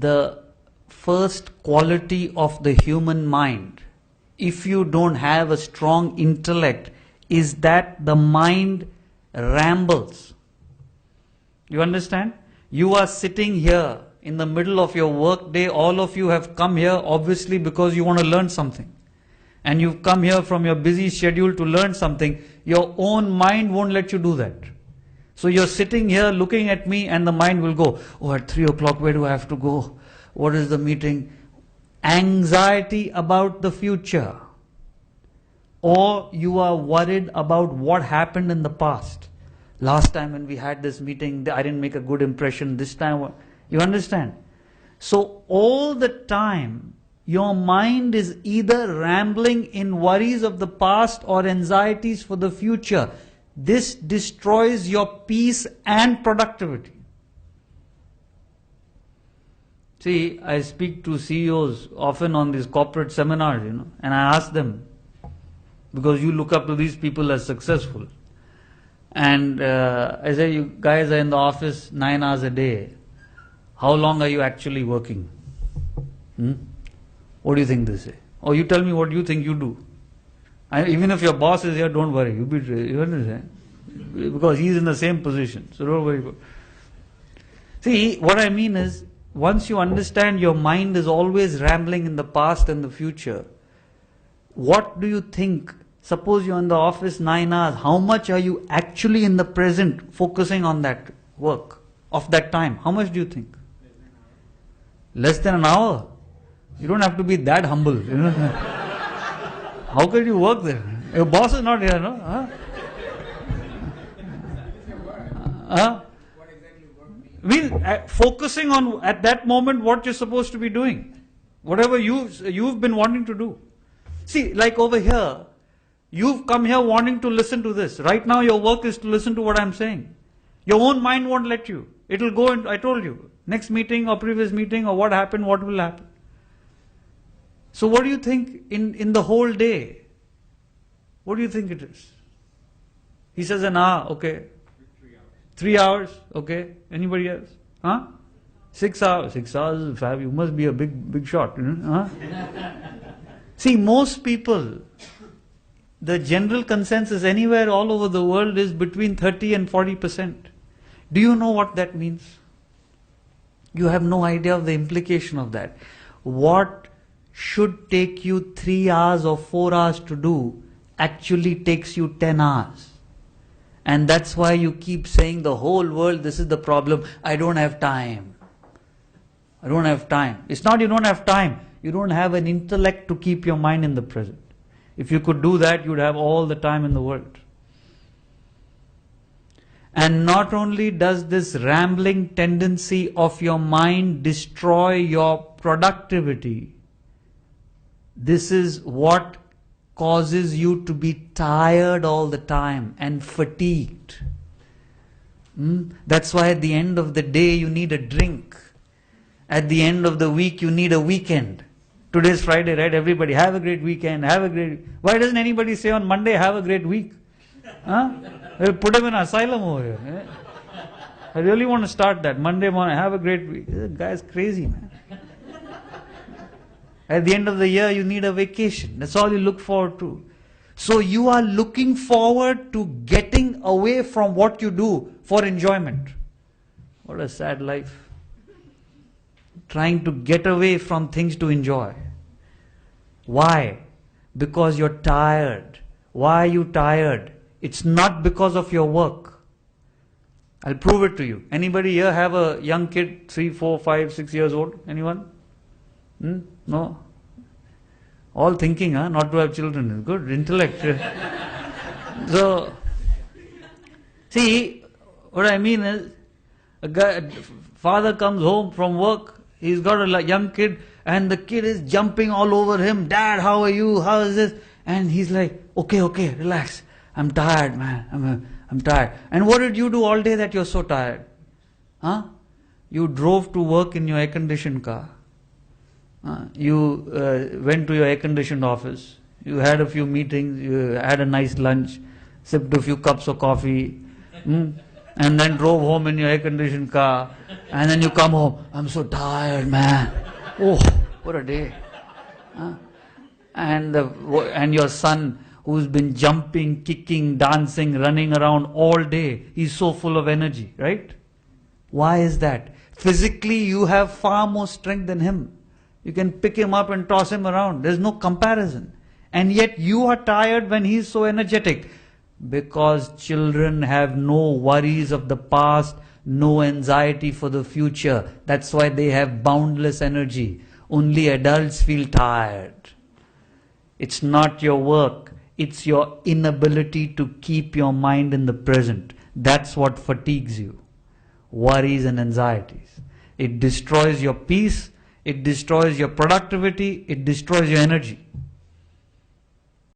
the first quality of the human mind, if you don't have a strong intellect, is that the mind rambles. You understand? You are sitting here in the middle of your work day. All of you have come here obviously because you want to learn something. And you've come here from your busy schedule to learn something. Your own mind won't let you do that. So you're sitting here looking at me and the mind will go, oh, at 3 o'clock, where do I have to go? What is the meeting? Anxiety about the future. Or you are worried about what happened in the past. Last time when we had this meeting, I didn't make a good impression. This time, you understand? So all the time, your mind is either rambling in worries of the past or anxieties for the future. This destroys your peace and productivity. See, I speak to CEOs often on these corporate seminars, and I ask them, because you look up to these people as successful. And I say, you guys are in the office 9 hours a day. How long are you actually working? What do you think they say? Or you tell me what you think you do. Even if your boss is here, don't worry. You understand? Because he's in the same position. So don't worry about it. See, what I mean is, once you understand your mind is always rambling in the past and the future, what do you think? Suppose you're in the office 9 hours. How much are you actually in the present focusing on that work of that time? How much do you think? Less than an hour. You don't have to be that humble. How can you work there? Your boss is not here, no? What exactly work means? Focusing on at that moment what you're supposed to be doing. Whatever you've been wanting to do. See, like over here, you've come here wanting to listen to this. Right now your work is to listen to what I'm saying. Your own mind won't let you. It'll go into, I told you, next meeting or previous meeting or what happened, what will happen. So what do you think in the whole day? What do you think it is? He says an hour, okay. 3 hours, okay. Anybody else? 6 hours. 6 hours is fab. You must be a big shot. See, most people, the general consensus anywhere all over the world is between 30 and 40%. Do you know what that means? You have no idea of the implication of that. What should take you 3 hours or 4 hours to do actually takes you 10 hours. And that's why you keep saying the whole world, this is the problem, I don't have time. I don't have time. It's not you don't have time. You don't have an intellect to keep your mind in the present. If you could do that, you'd have all the time in the world. And not only does this rambling tendency of your mind destroy your productivity, this is what causes you to be tired all the time and fatigued. That's why at the end of the day you need a drink. At the end of the week you need a weekend. Today's Friday, right? Everybody, have a great weekend, have a great... Why doesn't anybody say on Monday, have a great week? They'll put him in asylum over here. I really want to start that. Monday morning, have a great week. This guy's crazy, man. At the end of the year, you need a vacation. That's all you look forward to. So you are looking forward to getting away from what you do for enjoyment. What a sad life. Trying to get away from things to enjoy. Why? Because you're tired. Why are you tired? It's not because of your work. I'll prove it to you. Anybody here have a young kid, 3, 4, 5, 6 years old? Anyone? No? All thinking, not to have children is good. Intellect. So, see, what I mean is, father comes home from work, he's got a young kid, and the kid is jumping all over him. Dad, how are you? How is this? And he's like, okay, relax. I'm tired, man. I'm tired. And what did you do all day that you're so tired? You drove to work in your air-conditioned car. You went to your air-conditioned office. You had a few meetings. You had a nice lunch. Sipped a few cups of coffee. and then drove home in your air-conditioned car, and then you come home, I'm so tired, man. Oh, what a day. Huh? And your son who's been jumping, kicking, dancing, running around all day, he's so full of energy, right? Why is that? Physically, you have far more strength than him. You can pick him up and toss him around. There's no comparison. And yet you are tired when he's so energetic. Because children have no worries of the past, no anxiety for the future. That's why they have boundless energy. Only adults feel tired. It's not your work. It's your inability to keep your mind in the present. That's what fatigues you. Worries and anxieties. It destroys your peace. It destroys your productivity. It destroys your energy.